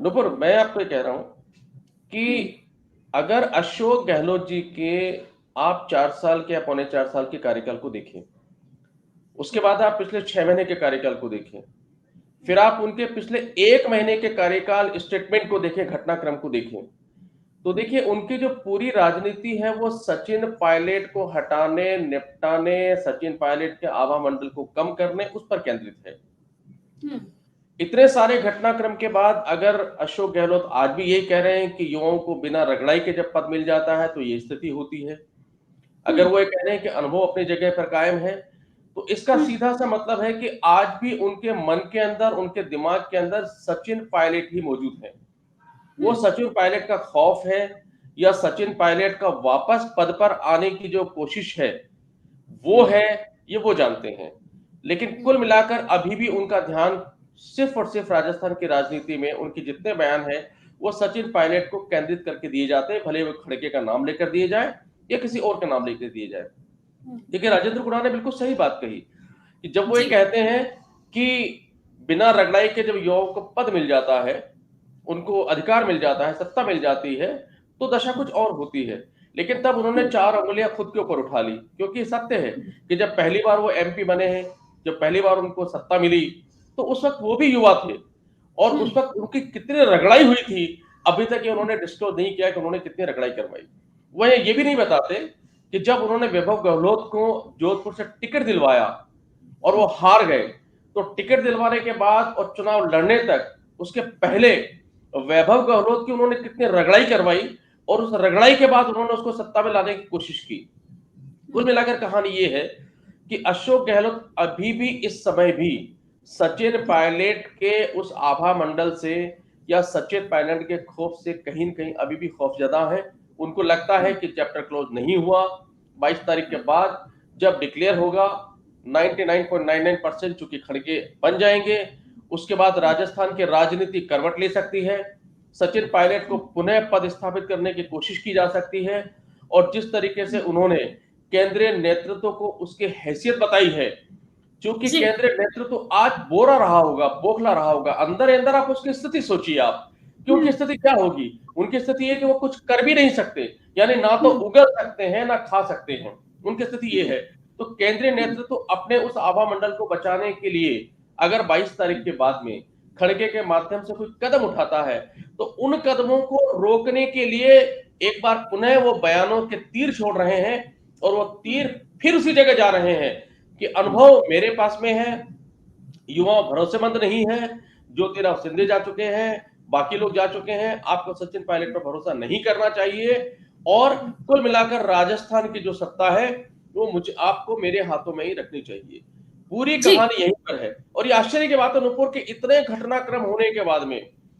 नुपुर, मैं आपको ये कह रहा हूँ हम्म। कि अगर अशोक गहलोत जी के आप 4 साल के या पौने 4 साल के कार्यकाल को देखें, उसके हम्म। बाद आप पिछले 6 महीने के कार्यकाल को देखें, फिर आप उनके पिछले 1 महीने के कार्यकाल स्टेटमेंट को देखें, घटनाक्रम को देखें, तो देखिए उनकी जो पूरी राजनीति है वो सचिन पायलट को हटाने, निपटाने, सचिन पायलट के आभा मंडल को कम करने, उस पर केंद्रित है। हम्म। इतने सारे घटनाक्रम के बाद अगर अशोक गहलोत आज भी यही कह रहे हैं कि युवाओं को बिना रगड़ाई के जब पद मिल जाता है तो ये स्थिति होती है, अगर हम्म। वो ये कह रहे हैं कि अनुभव अपनी जगह पर कायम है, तो इसका हम्म। सीधा सा मतलब है कि आज भी उनके मन के अंदर, उनके दिमाग के अंदर सचिन पायलट ही मौजूद है। वो हम्म। सचिन पायलट का खौफ है या सचिन पायलट का वापस पद पर आने की जो कोशिश है वो हम्म। है, ये वो जानते हैं। लेकिन कुल मिलाकर अभी भी उनका ध्यान सिर्फ और सिर्फ राजस्थान की राजनीति में उनके जितने बयान हैं वो सचिन पायलट को केंद्रित करके दिए जाते हैं, भले वो खड़गे का नाम लेकर दिए जाए या किसी और का नाम लेकर दिए जाए। हम्म। देखिए राजेंद्र गुड़ा ने बिल्कुल सही बात कही कि जब वो ये जी। कहते हैं कि बिना रगड़ाई के जब युवाओं को पद मिल जाता है, उनको अधिकार मिल जाता है, सत्ता मिल जाती है, तो दशा कुछ और होती है। लेकिन तब उन्होंने हम्म। 4 अंगुलियां खुद के ऊपर उठा ली, क्योंकि सत्य है कि जब पहली बार वो एमपी बने हैं, जब पहली बार उनको सत्ता मिली, तो उस वक्त वो भी युवा थे और उस हम्म। वक्त उनकी कितनी रगड़ाई हुई थी, अभी तक ये उन्होंने डिस्क्लोज नहीं किया कि उन्होंने कितनी रगड़ाई करवाई। वह ये भी नहीं बताते कि जब उन्होंने वैभव गहलोत को जोधपुर से टिकट दिलवाया और वो हार गए, तो टिकट दिलवाने के बाद और चुनाव लड़ने तक उसके पहले वैभव गहलोत की उन्होंने कितनी रगड़ाई करवाई और उस रगड़ाई के बाद उन्होंने उसको सत्ता में लाने की कोशिश की। कुल मिलाकर कहानी ये है कि अशोक गहलोत अभी भी इस समय भी सचिन पायलट के उस आभा मंडल से या सचिन पायलट के खौफ से कहीं न कहीं अभी भी खौफजदा है। उनको लगता है कि चैप्टर क्लोज नहीं हुआ। 22 तारीख के बाद जब डिक्लेयर होगा 99.99% चूंकि खड़गे बन जाएंगे, उसके बाद राजस्थान की राजनीति करवट ले सकती है। सचिन पायलट को पुनः पद स्थापित करने की कोशिश की जा सकती है और जिस तरीके से उन्होंने केंद्रीय नेतृत्व को उसकी हैसियत बताई है, क्योंकि जी। केंद्रीय नेतृत्व आज बोरा रहा होगा, बौखला रहा होगा, अंदर अंदर आप उसकी स्थिति सोचिए आप कि उनकी हम्म। स्थिति क्या होगी। उनकी स्थिति ये कि वो कुछ कर भी नहीं सकते, यानी ना तो हम्म। उगल सकते हैं ना खा सकते हैं, उनकी स्थिति ये हम्म। है। तो केंद्रीय नेतृत्व अपने उस आभा मंडल को बचाने के लिए अगर 22 तारीख के बाद में खड़गे के माध्यम से कोई कदम उठाता है, तो उन कदमों को रोकने के लिए एक बार पुनः वो बयानों के तीर छोड़ रहे हैं और वो तीर फिर उसी जगह जा रहे हैं कि अनुभव मेरे पास में है, युवा भरोसेमंद नहीं है, ज्योतिराव सिंधिया जा चुके हैं, बाकी लोग जा चुके हैं, आपको सचिन पायलट पर भरोसा नहीं करना चाहिए और कुल मिलाकर राजस्थान की जो सत्ता है वो मुझे आपको मेरे हाथों में ही रखनी चाहिए। पूरी जी। कहानी यहीं पर है और ये आश्चर्य की बात है नुपुर के इतने घटनाक्रम होने के बाद में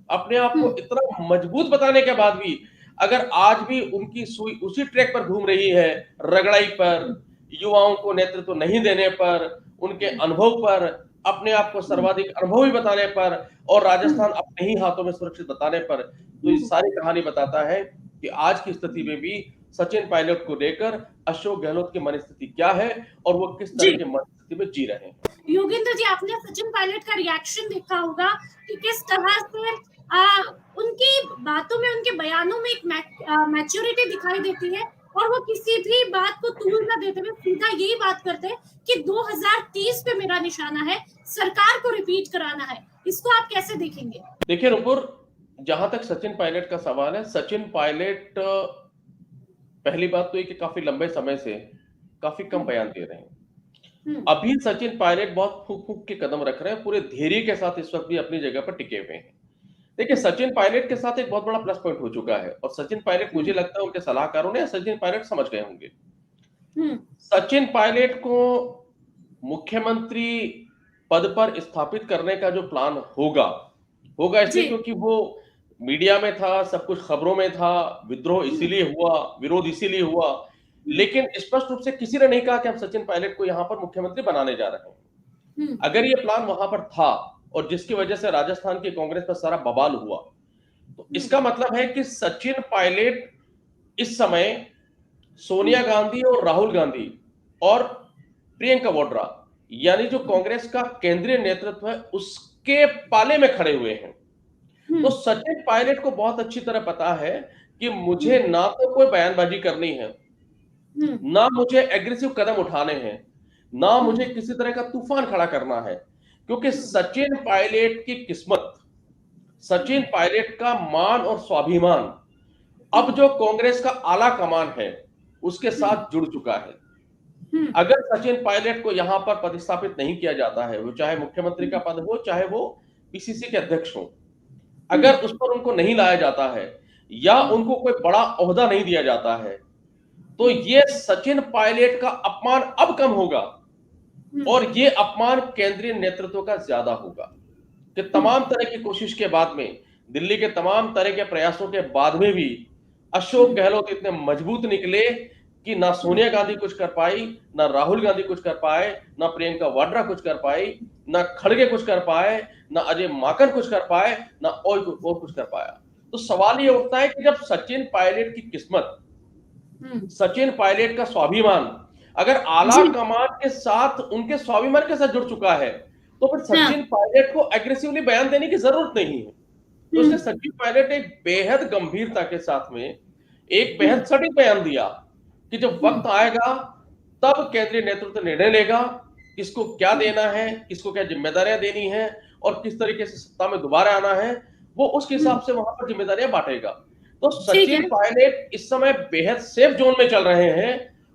अपने आप को हम्म। इतना मजबूत बताने के बाद भी अगर आज भी उनकी सुई उसी ट्रैक पर घूम रही है, रगड़ाई पर, युवाओं को नेतृत्व नहीं देने पर, उनके अनुभव पर, अपने आप को सर्वाधिक अनुभवी बताने पर और राजस्थान अपने ही हाथों में सुरक्षित बताने पर, तो ये सारी कहानी बताता है कि आज की स्थिति में भी सचिन पायलट को लेकर अशोक गहलोत की मनस्थिति क्या है और वो किस जी। तरह की मनस्थिति में जी रहे हैं। योगेंद्र जी, आपने सचिन पायलट का रिएक्शन देखा होगा कि किस तरह से आ, उनकी बातों में, उनके बयानों में एक मैच्योरिटी दिखाई देती है और वो किसी भी बात को तूल न देते हुए सीधा यही बात करते हैं कि 2030 पे मेरा निशाना है, सरकार को रिपीट कराना है। इसको आप कैसे देखेंगे? देखिए नुपुर, जहां तक सचिन पायलट का सवाल है, सचिन पायलट पहली बात तो ये कि काफी लंबे समय से काफी कम बयान दे रहे हैं। हम्म। अभी सचिन पायलट बहुत फूक फूक के कदम रख रहे हैं, पूरे धैर्य के साथ इस वक्त भी अपनी जगह पर टिके हुए हैं। देखिए सचिन पायलट के साथ एक बहुत बड़ा प्लस पॉइंट हो चुका है और सचिन पायलट मुझे लगता है उनके सलाहकारों ने सचिन पायलट समझ गए होंगे। हम्म। सचिन पायलट को मुख्यमंत्री पद पर स्थापित करने का जो प्लान होगा, होगा इसलिए जी। क्योंकि वो मीडिया में था, सब कुछ खबरों में था, विद्रोह इसीलिए हुआ, विरोध इसीलिए हुआ, लेकिन स्पष्ट रूप से किसी ने नहीं कहा कि हम सचिन पायलट को यहां पर मुख्यमंत्री बनाने जा रहे हैं। हम्म। अगर ये प्लान वहां पर था और जिसकी वजह से राजस्थान की कांग्रेस पर सारा बवाल हुआ, तो इसका मतलब है कि सचिन पायलट इस समय सोनिया गांधी और राहुल गांधी और प्रियंका वाड्रा यानी जो कांग्रेस का केंद्रीय नेतृत्व है उसके पाले में खड़े हुए हैं तो सचिन पायलट को बहुत अच्छी तरह पता है कि मुझे हम्म, ना तो कोई बयानबाजी करनी है, हम्म, ना मुझे एग्रेसिव कदम उठाने हैं, ना मुझे हम्म, किसी तरह का तूफान खड़ा करना है, क्योंकि हम्म, सचिन पायलट की किस्मत, सचिन हम्म, पायलट का मान और स्वाभिमान अब हम्म, जो कांग्रेस का आला कमान है उसके हम्म, साथ जुड़ चुका है। हम्म, अगर सचिन पायलट को यहां पर पदस्थापित नहीं किया जाता है, वो चाहे मुख्यमंत्री का हम्म, पद हो, चाहे वो पीसीसी के अध्यक्ष हो, हम्म, अगर उस पर उनको नहीं लाया जाता है या हम्म, उनको कोई बड़ा ओहदा नहीं दिया जाता है, तो हम्म, ये सचिन पायलट का अपमान अब कम होगा हम्म, और ये अपमान केंद्रीय नेतृत्व का ज्यादा होगा कि हम्म, तमाम तरह की कोशिश के बाद में, दिल्ली के तमाम तरह के प्रयासों के बाद में भी अशोक हम्म, गहलोत इतने मजबूत निकले कि ना सोनिया गांधी कुछ कर पाई, ना राहुल गांधी कुछ कर पाए, ना प्रियंका वाड्रा कुछ कर पाई, ना खड़गे कुछ कर पाए, ना अजय माकन कुछ कर पाए, ना और कुछ कर पाया। तो सवाल ये उठता है कि जब सचिन पायलट की किस्मत, हम्म, सचिन पायलट का स्वाभिमान अगर आला जी, कमान के साथ, उनके स्वाभिमान के साथ जुड़ चुका है, तो फिर हाँ, सचिन पायलट को एग्रेसिवली बयान देने की जरूरत नहीं है। तो इसलिए हम्म, सचिन पायलट ने एक बेहद गंभीरता के साथ में एक हम्म, बेहद सटीक बयान दिया कि जब हम्म, वक्त आएगा तब केंद्रीय नेतृत्व निर्णय लेगा, किसको क्या हम्म, देना है, किसको क्या जिम्मेदारियां देनी है और किस तरीके से सत्ता में दोबारा आना है, वो उसके हम्म, हिसाब से वहां पर जिम्मेदारियां बांटेगा। तो ठीक सचिन है, पायलट इस समय बेहद सेफ जोन में चल रहे हैं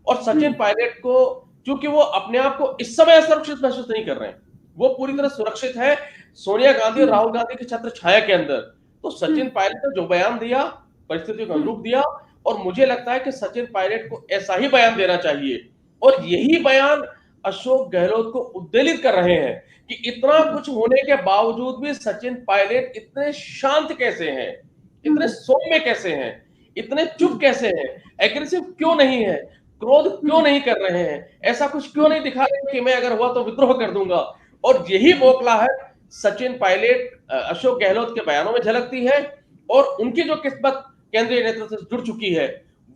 और सचिन हम्म, पायलट को, क्योंकि वो अपने आप को इस समय असुरक्षित महसूस नहीं कर रहे हैं, वो पूरी तरह हम्म, सुरक्षित है सोनिया गांधी और हम्म, राहुल गांधी की छत्र छाया के अंदर। तो सचिन हम्म, पायलट ने जो बयान दिया, परिस्थितियों को हम्म, अनुरूप दिया, और मुझे लगता है कि सचिन पायलट को ऐसा ही बयान देना चाहिए और यही बयान अशोक गहलोत को उद्वेलित कर रहे हैं कि इतना हम्म, कुछ होने के बावजूद भी सचिन पायलट इतने शांत कैसे हैं, इतने हम्म, सौम्य कैसे हैं, इतने चुप हम्म, कैसे हैं, एग्रेसिव क्यों नहीं है, क्रोध क्यों हम्म, नहीं कर रहे हैं, ऐसा कुछ क्यों हम्म, नहीं दिखा रहे कि मैं अगर हुआ तो विद्रोह कर दूंगा। और यही बौखला है सचिन पायलट अशोक गहलोत के बयानों में झलकती है और उनकी जो किस्मत केंद्रीय नेतृत्व से जुड़ चुकी है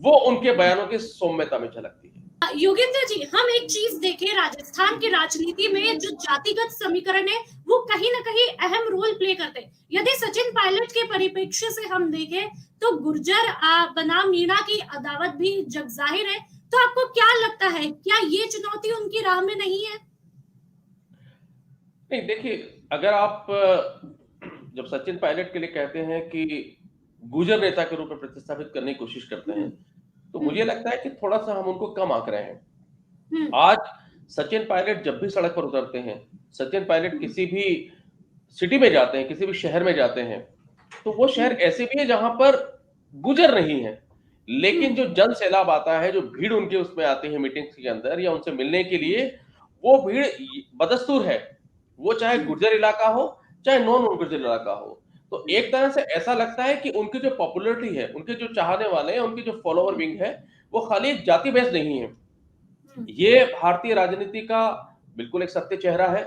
वो उनके बयानों की सौम्यता में झलकती है। योगेंद्र जी, हम एक चीज देखें, राजस्थान की राजनीति में जो जातिगत समीकरण है वो कहीं ना कहीं अहम रोल प्ले करते हैं। यदि सचिन पायलट के परिप्रेक्ष्य से हम देखें तो गुर्जर बनाम मीणा की अदावत भी जग जाहिर है। तो आपको क्या लगता है, क्या ये चुनौती उनकी राह में नहीं है? नहीं देखिए, अगर आप जब सचिन पायलट के लिए कहते हैं कि गुजर नेता के रूप में प्रतिस्थापित करने की कोशिश करते हैं, हम्म, तो मुझे हम्म, लगता है कि थोड़ा सा हम उनको कम आंक रहे हैं। हम्म, आज सचिन पायलट जब भी सड़क पर उतरते हैं, सचिन पायलट हम्म, किसी भी सिटी में जाते हैं, किसी भी शहर में जाते हैं, तो वो शहर हम्म, ऐसे भी है जहां पर गुजर नहीं है, लेकिन हम्म, जो जन सैलाब आता है, जो भीड़ उनके उसमें आती है मीटिंग्स के अंदर या उनसे मिलने के लिए, वो भीड़ बदस्तूर है, वो चाहे हम्म, गुर्जर इलाका हो, चाहे नॉन गुर्जर इलाका हो। तो हम्म, एक तरह से ऐसा लगता है कि उनकी जो पॉपुलैरिटी है, उनके जो चाहने वाले हैं, उनकी जो फॉलोवर विंग है, वो खाली एक जाति बेस नहीं है। हम्म, ये भारतीय राजनीति का बिल्कुल एक सत्य चेहरा है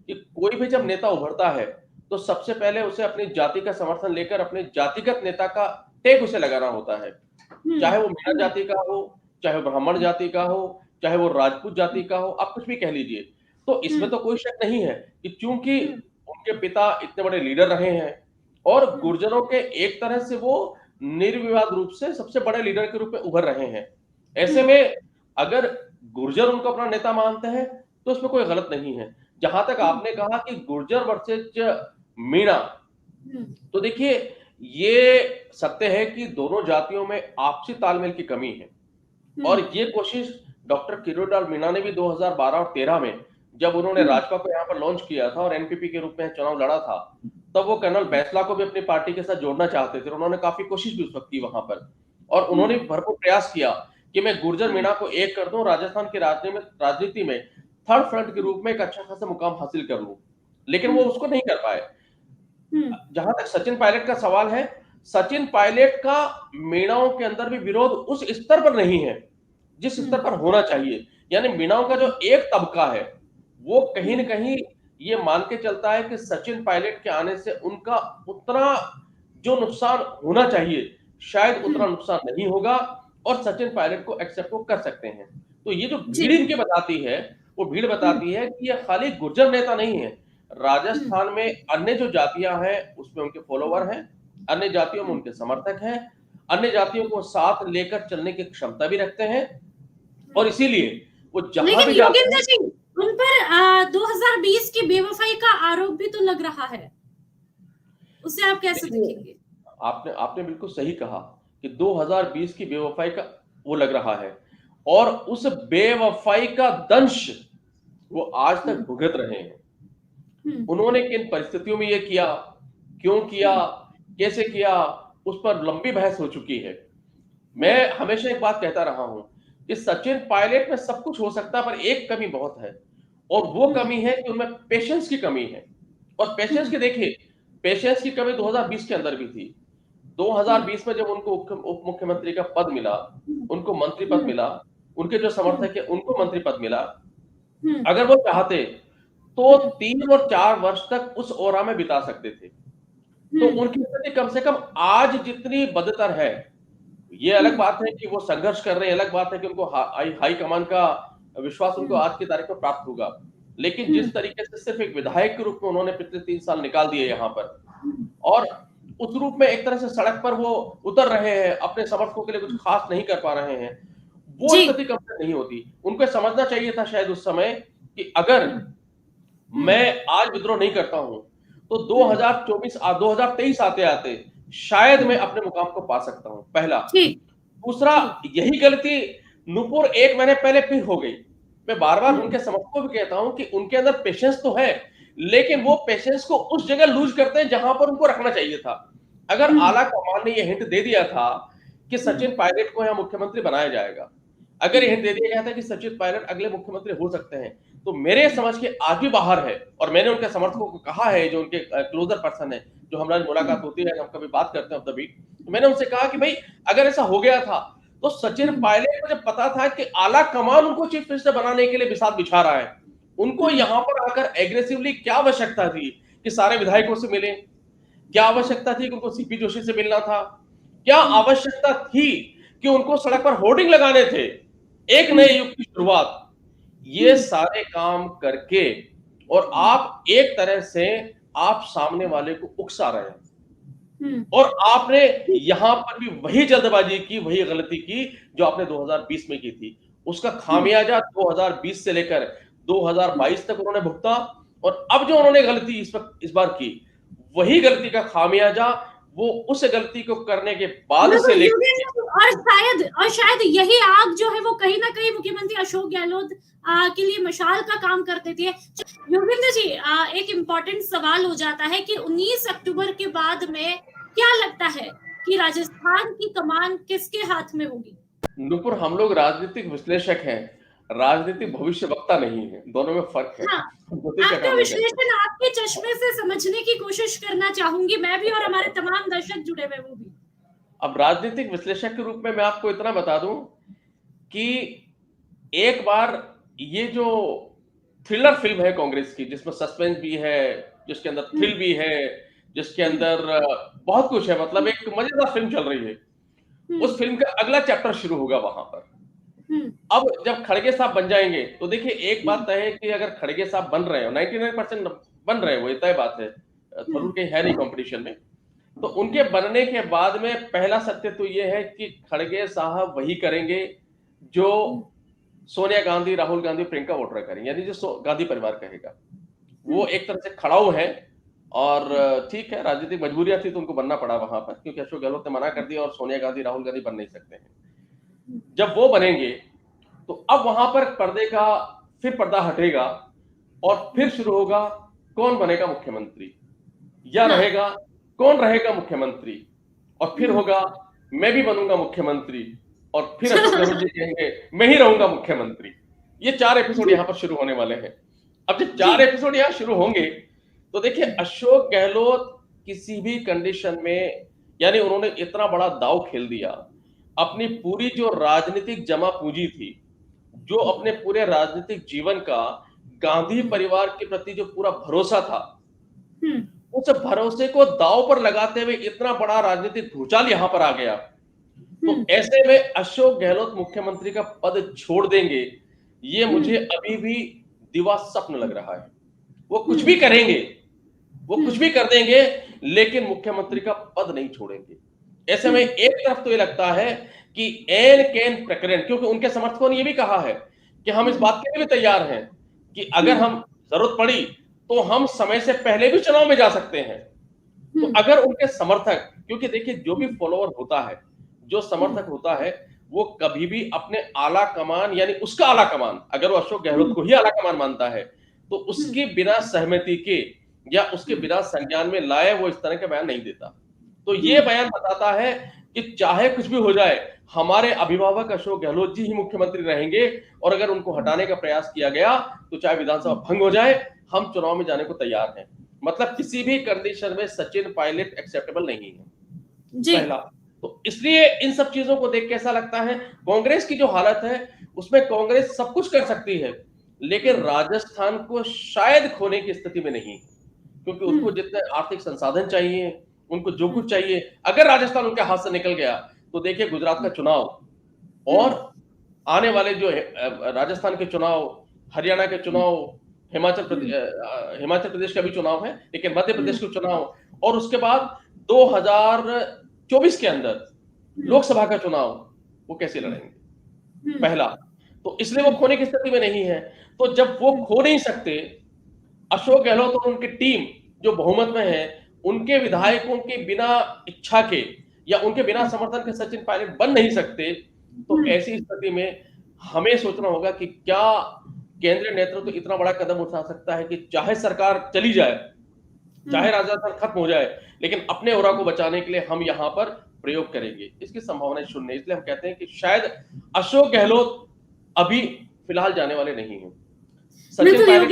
कि कोई भी जब नेता उभरता है, तो सबसे पहले उसे अपनी जाति का समर्थन लेकर अपने जातिगत नेता का टैग उसे लगाना होता है। हम्म, चाहे वो मीणा जाति का हो, चाहे वो ब्राह्मण जाति का हो, चाहे वो राजपूत जाति का हो, आप कुछ भी कह लीजिए। तो इसमें हम्म, तो कोई शक नहीं है कि चूंकि हम्म, उनके पिता इतने बड़े लीडर रहे हैं और हम्म, गुर्जरों के एक तरह से वो निर्विवाद रूप से सबसे बड़े लीडर के रूप में उभर रहे हैं। ऐसे हम्म, में अगर गुर्जर उनको अपना नेता मानते हैं, तो उसमें कोई गलत नहीं है। जहां तक हम्म, आपने कहा कि गुर्जर वर्सेज मीणा, हम्म, तो देखिए, ये सत्य है कि दोनों जातियों में आपसी तालमेल की कमी है और हम्म, ये कोशिश डॉक्टर किरोड़लाल मीणा ने भी 2012 और 13 में जब उन्होंने हम्म, राजपा को यहाँ पर लॉन्च किया था और एनपीपी के रूप में चुनाव लड़ा था, तब वो कर्नल बैंसला को भी अपनी पार्टी के साथ जोड़ना चाहते थे। उन्होंने काफी कोशिश भी उस वक्त की वहां पर और उन्होंने हम्म, भरपूर प्रयास किया कि मैं गुर्जर हम्म, मीणा को एक कर दूं, राजस्थान की राजनीति में थर्ड फ्रंट के रूप में एक अच्छा खासा मुकाम हासिल कर लूं, लेकिन वो हम्म, उसको नहीं कर पाए। हम्म, जहां तक सचिन पायलट का सवाल है, सचिन पायलट का मीणाओं के अंदर भी विरोध उस स्तर पर नहीं है जिस स्तर हम्म, पर होना चाहिए। यानी मीणाओं का जो एक तबका है, वो कहीं ना हम्म, कहीं ये मान के चलता है कि सचिन पायलट के आने से उनका उतना जो नुकसान होना चाहिए, शायद उतना हम्म, नुकसान नहीं होगा और सचिन पायलट को एक्सेप्ट वो कर सकते हैं। तो ये जो जी, भीड़ इनके बताती है, वो भीड़ हम्म, बताती है कि ये खाली गुर्जर नेता नहीं है। हम्म, राजस्थान में अन्य जो जातियां हैं, उसमें उनके फॉलोवर हैं अन्य जातियों में उनके समर्थक हैं, अन्य जातियों को साथ लेकर चलने की क्षमता भी रखते हैं, और इसीलिए वो जहां लेकिन भी जाते योगेंद्र हैं। जी, उन पर 2020 की बेवफाई का आरोप भी तो लग रहा है, उसे आप कैसे देखिए, देखेंगे? आपने आपने बिल्कुल सही कहा कि 2020 की बेवफाई का वो लग रहा है, और उस बेवफाई का दंश वो आज तक हम्म, भुगत रहे हैं। हम्म, उन्होंने किन परिस्थितियों में ये किया, क्यों किया, हम्म, कैसे किया, उस पर लंबी बहस हो चुकी है। मैं हम्म, हमेशा एक बात कहता रहा हूं कि सचिन पायलट में सब कुछ हो सकता है, पर एक कमी बहुत है, और वो हम्म, कमी है कि उनमें पेशेंस की कमी है। और पेशेंस हम्म, की देखिए, पेशेंस की कमी 2020 के अंदर भी थी। हम्म, 2020 में जब उनको उप मुख्यमंत्री का पद मिला, हम्म, उनको मंत्री पद हम्म, मिला, उनके जो हम्म, समर्थक है उनको मंत्री पद मिला। हम्म, अगर वो चाहते तो हम्म, 3 और 4 वर्ष तक उस ओरा में बिता सकते थे। तो हम्म, उनकी स्थिति कम से कम आज जितनी बदतर है, ये अलग हम्म, बात है कि वो संघर्ष कर रहे हैं, अलग बात है कि उनको हाई कमान का विश्वास उनको हम्म, आज की तारीख में प्राप्त होगा। लेकिन हम्म, जिस तरीके से सिर्फ एक विधायक के रूप में उन्होंने पिछले 3 साल निकाल दिए यहाँ पर, हम्म, और उस रूप में एक तरह से सड़क पर वो उतर रहे हैं, अपने समर्थकों के लिए कुछ खास नहीं कर पा रहे हैं, वो जी, स्थिति कब तक नहीं होती। उनको समझना चाहिए था शायद उस समय कि अगर हम्म, हम्म, मैं आज विद्रोह नहीं करता हूं तो हम्म, 2023 आते आते शायद मैं हम्म, अपने मुकाम को पा सकता हूं, पहला। ठीक, दूसरा, ठीक, यही गलती नूपुर 1 महीने पहले फिर हो गई। मैं बार-बार हम्म, उनके समर्थकों को भी कहता हूं कि उनके अंदर पेशेंस तो है, लेकिन वो पेशेंस को उस जगह लूज़ करते हैं जहां पर उनको रखना चाहिए था। अगर हम्म, आला कमान ने ये हिंट दे दिया था कि हम्म, सचिन पायलट को यहां मुख्यमंत्री बनाया जाएगा, अगर ये हिंट दे दिया गया था कि सचिन पायलट अगले मुख्यमंत्री हो सकते हैं, तो मेरे समझ के आज भी बाहर है। और मैंने उनके समर्थकों को कहा है, जो उनके क्लोज़र पर्सन है, जो हमारी मुलाकात होती है, हम कभी बात करते हैं ऑफ द बीट, तो मैंने उनसे कहा कि भई अगर ऐसा हो गया था, तो सचिन हम्म, पायलट को जब पता था कि आला कमान उनको चीफ मिनिस्टर बनाने के लिए बिसात बिछा रहा है, उनको हम्म, यहां पर आकर एग्रेसिवली क्या आवश्यकता थी कि सारे विधायकों से मिले? क्या आवश्यकता थी कि उनको सीपी जोशी से मिलना था? क्या हम्म, आवश्यकता थी कि उनको सड़क पर होर्डिंग लगाने थे? एक हम्म, नए युग की शुरुआत। ये हम्म, सारे काम करके, और आप एक तरह से आप सामने वाले को उकसा रहे हैं। हम्म, और आपने यहां पर भी वही जल्दबाजी की, वही गलती की जो आपने 2020 में की थी। उसका हम्म, खामियाजा 2020 से लेकर हम्म, 2022 तक उन्होंने भुगता, और अब जो उन्होंने गलती इस बार की, वही गलती का खामियाजा वो उस गलती को करने के बाद से बिल्कुल लेकर। योगेंद्र, और शायद यही आग जो है वो कहीं ना कहीं मुख्यमंत्री अशोक गहलोत के लिए मशाल का काम कर देती है। योगेंद्र जी, एक इम्पोर्टेंट सवाल हो जाता है कि 19 अक्टूबर के बाद में क्या लगता है कि राजस्थान की कमान किसके हाथ में होगी? नुपुर, हम लोग राजनीतिक विश्लेषक हैं, राजनीतिक भविष्यवक्ता नहीं है, दोनों में फर्क है। हाँ, हम ज्योतिष का आपका काम नहीं करते। विश्लेषण आपके चश्मे से समझने की कोशिश करना चाहूंगी मैं भी, और हमारे तमाम दर्शक जुड़े हुए वो भी। अब राजनीतिक विश्लेषक के रूप में मैं आपको इतना बता दूं कि एक बार ये जो थ्रिलर फिल्म है कांग्रेस की, जिसमें सस्पेंस भी है, जिसके अंदर हम्म, थ्रिल भी है, जिसके हम्म, अंदर बहुत कुछ है, मतलब हम्म, एक मजेदार फिल्म चल रही है। हम्म, उस फिल्म का अगला चैप्टर शुरू होगा वहां पर। हम्म, अब जब खड़गे साहब बन जाएंगे, तो देखिए एक बात हम्म, तय है कि अगर खड़गे साहब बन रहे हो, 99% बन रहे हैं, वो ये तय बात है, थरूर हम्म, कहीं है नहीं कंपटीशन में, तो उनके बनने के बाद में पहला सत्य तो ये है कि खड़गे साहब वही करेंगे जो हम्म, सोनिया गांधी, राहुल गांधी, प्रियंका वाड्रा करेंगे, यानी जो गांधी परिवार कहेगा। वो हम्म, एक तरह से खड़ाऊ है, और हम्म, ठीक है, राजनीतिक मजबूरियां थी तो उनको बनना पड़ा वहां पर, क्योंकि अशोक गहलोत ने मना कर दिया और सोनिया गांधी, राहुल गांधी बन नहीं सकते हैं। हम्म, जब वो बनेंगे, तो अब वहां पर पर्दे का फिर पर्दा हटेगा, और फिर हम्म, शुरू होगा कौन बनेगा मुख्यमंत्री, या हाँ, रहेगा कौन रहेगा मुख्यमंत्री, और फिर हम्म, होगा मैं भी बनूंगा मुख्यमंत्री, और फिर अशोक गहलोत जी कहेंगे मैं ही रहूंगा मुख्यमंत्री। ये 4 एपिसोड जी, यहां पर शुरू होने वाले हैं। अब जब जी, 4 एपिसोड यहां शुरू होंगे, तो देखिए अशोक गहलोत किसी भी कंडीशन में, यानी उन्होंने इतना बड़ा दांव खेल दिया, अपनी पूरी जो राजनीतिक जमा पूंजी थी, जो अपने पूरे राजनीतिक जीवन का गांधी हम्म, परिवार के प्रति जो पूरा भरोसा था, हम्म, उस भरोसे को दांव पर लगाते हुए इतना बड़ा राजनीतिक भूचाल यहां पर आ गया। तो हम्म, ऐसे में अशोक गहलोत मुख्यमंत्री का पद छोड़ देंगे, ये मुझे हम्म, अभी भी दिवा स्वप्न लग रहा है। वो कुछ हम्म, भी करेंगे, वो कुछ हम्म, भी कर देंगे, लेकिन मुख्यमंत्री का पद नहीं छोड़ेंगे। ऐसे में एक तरफ तो ये लगता है कि एन कैन प्रकरण, क्योंकि उनके समर्थकों ने ये भी कहा है कि हम इस बात के लिए भी तैयार हैं कि अगर हम जरूरत पड़ी तो हम समय से पहले भी चुनाव में जा सकते हैं। तो अगर उनके समर्थक, क्योंकि देखिए जो भी फॉलोअर होता है, जो समर्थक होता है, वो कभी भी अपने आला कमान यानी उसका आला कमान, अगर वो अशोक गहलोत को ही आला कमान मानता है तो उसके बिना सहमति के या उसके बिना संज्ञान में लाए वो इस तरह के बयान नहीं देता। तो ये बयान बताता है कि चाहे कुछ भी हो जाए, हमारे अभिभावक अशोक गहलोत जी ही मुख्यमंत्री रहेंगे, और अगर उनको हटाने का प्रयास किया गया तो चाहे विधानसभा भंग हो जाए, हम चुनाव में जाने को तैयार हैं। मतलब किसी भी कंडीशन में सचिन पायलट एक्सेप्टेबल नहीं है, पहला। तो इसलिए इन सब चीजों को देख के ऐसा लगता है कांग्रेस की जो हालत है उसमें कांग्रेस सब कुछ कर सकती है, लेकिन राजस्थान को शायद खोने की स्थिति में नहीं, क्योंकि उसको जितने आर्थिक संसाधन चाहिए, उनको जो कुछ चाहिए, अगर राजस्थान उनके हाथ से निकल गया तो देखिए गुजरात का चुनाव और आने वाले जो राजस्थान के चुनाव, हरियाणा के चुनाव, हिमाचल प्रदेश का भी चुनाव है, लेकिन मध्य प्रदेश के चुनाव, और उसके बाद 2024 के अंदर लोकसभा का चुनाव, वो कैसे लड़ेंगे, पहला। तो इसलिए वो खोने की स्थिति में नहीं है। तो जब वो खो नहीं सकते, अशोक गहलोत और उनकी टीम जो बहुमत में है, उनके विधायकों के बिना इच्छा के या उनके बिना समर्थन के सचिन पायलट बन नहीं सकते, तो ऐसी स्थिति में हमें सोचना होगा कि क्या केंद्रीय नेतृत्व तो इतना बड़ा कदम उठा सकता है कि चाहे सरकार चली जाए, चाहे राजस्थान खत्म हो जाए, लेकिन अपने ओरा को बचाने के लिए हम यहां पर प्रयोग करेंगे। इसकी संभावना शून्य है। इसलिए हम कहते हैं कि शायद अशोक गहलोत अभी फिलहाल जाने वाले नहीं हैं। सचिन पायलट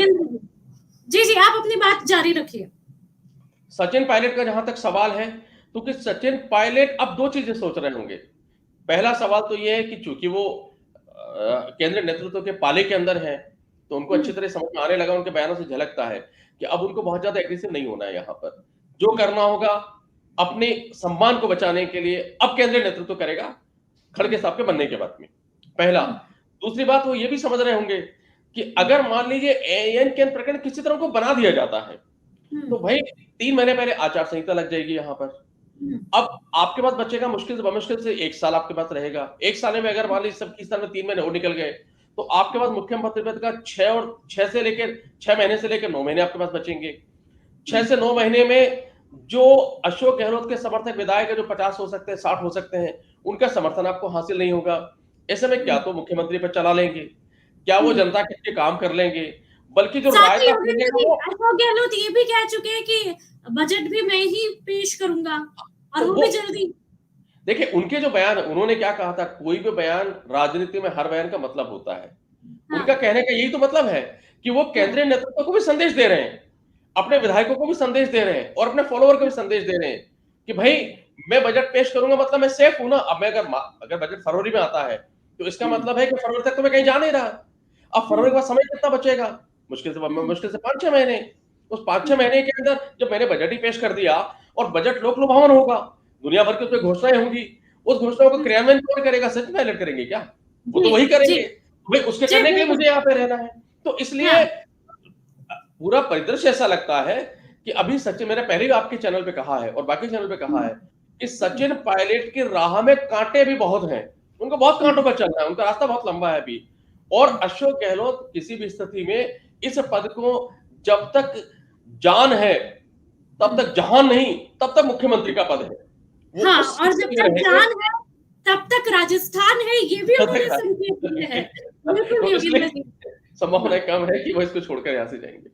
जी आप अपनी बात जारी रखिए। सचिन पायलट का जहां तक सवाल है, तो कि सचिन पायलट अब दो चीजें सोच रहे होंगे। पहला सवाल तो यह है कि चूंकि वो केंद्रीय नेतृत्व के पाले के अंदर है, तो उनको अच्छी तरह समझ में आने लगा, उनके बयानों से झलकता है कि अब उनको बहुत ज्यादा एग्रेसिव नहीं होना है। यहाँ पर जो करना होगा अपने सम्मान को बचाने के लिए अब केंद्रीय नेतृत्व करेगा, खड़गे साहब के बनने के बाद में, पहला। दूसरी बात वो ये भी समझ रहे होंगे कि अगर मान लीजिए एएन के प्रकरण किसी तरह को बना दिया जाता है, तो भाई 3 महीने पहले आचार संहिता लग जाएगी यहाँ पर। अब आपके पास बचेगा मुश्किल से बमुश्किल से 1 साल आपके पास रहेगा। 1 साल में अगर मान लीजिए सब किस तरह में 3 महीने और निकल गए, तो आपके पास मुख्यमंत्री पद का 6 महीने से लेकर 9 महीने आपके पास बचेंगे। 6 से 9 महीने में जो अशोक गहलोत के समर्थक विधायक है, जो 50 हो सकते हैं, 60 हो सकते हैं, उनका समर्थन आपको हासिल नहीं होगा। ऐसे में क्या तो मुख्यमंत्री पर चला लेंगे, क्या वो जनता के लिए काम कर लेंगे, बल्कि जो राय का अशोक गहलोत ये भी कह चुके हैं कि बजट भी मैं ही पेश करूंगा, और वो भी जल्दी। देखिए उनके जो बयान, उन्होंने क्या कहा था, कोई भी बयान राजनीति में हर बयान का मतलब होता है। उनका कहने का यही तो मतलब है कि वो केंद्रीय नेतृत्व को भी संदेश दे रहे हैं, अपने विधायकों को भी संदेश दे रहे हैं, और अपने फॉलोअर को भी संदेश दे रहे हैं कि भाई मैं बजट पेश करूंगा, मतलब मैं सेफ हूं ना। अब मैं अगर बजट फरवरी में आता है तो इसका मतलब है कि फरवरी तक तो मैं कहीं जा नहीं रहा। अब फरवरी के बाद समय कितना बचेगा, मुश्किल से 5-6 महीने। उस 5-6 महीने के अंदर जब मैंने बजट ही पेश कर दिया, और बजट लोक लुभावन होगा, दुनिया भर की उसमें घोषणाएं होंगी, उस घोषणाओं को क्रियान्वयन कौन करेगा, सचिन पायलट करेंगे क्या? वो तो वही करेंगे। भाई उसके करने के लिए मुझे यहाँ पे रहना है। तो इसलिए पूरा परिदृश्य ऐसा लगता है कि अभी सचिन, मैंने पहले भी आपके चैनल पे कहा है और बाकी चैनल पे कहा है कि सचिन पायलट की राह में कांटे भी बहुत हैं, उनको बहुत कांटों पर चलना है, उनका रास्ता बहुत लंबा है अभी। और अशोक गहलोत किसी भी स्थिति में इस पद को, जब तक जान है तब तक जहान नहीं, तब तक मुख्यमंत्री का पद है। हाँ, और जब तक जान है तब तक राजस्थान है, ये भी उन्होंने संकेत दिया है। संभावना कम है कि वो इसको छोड़कर यहाँ से जाएंगे।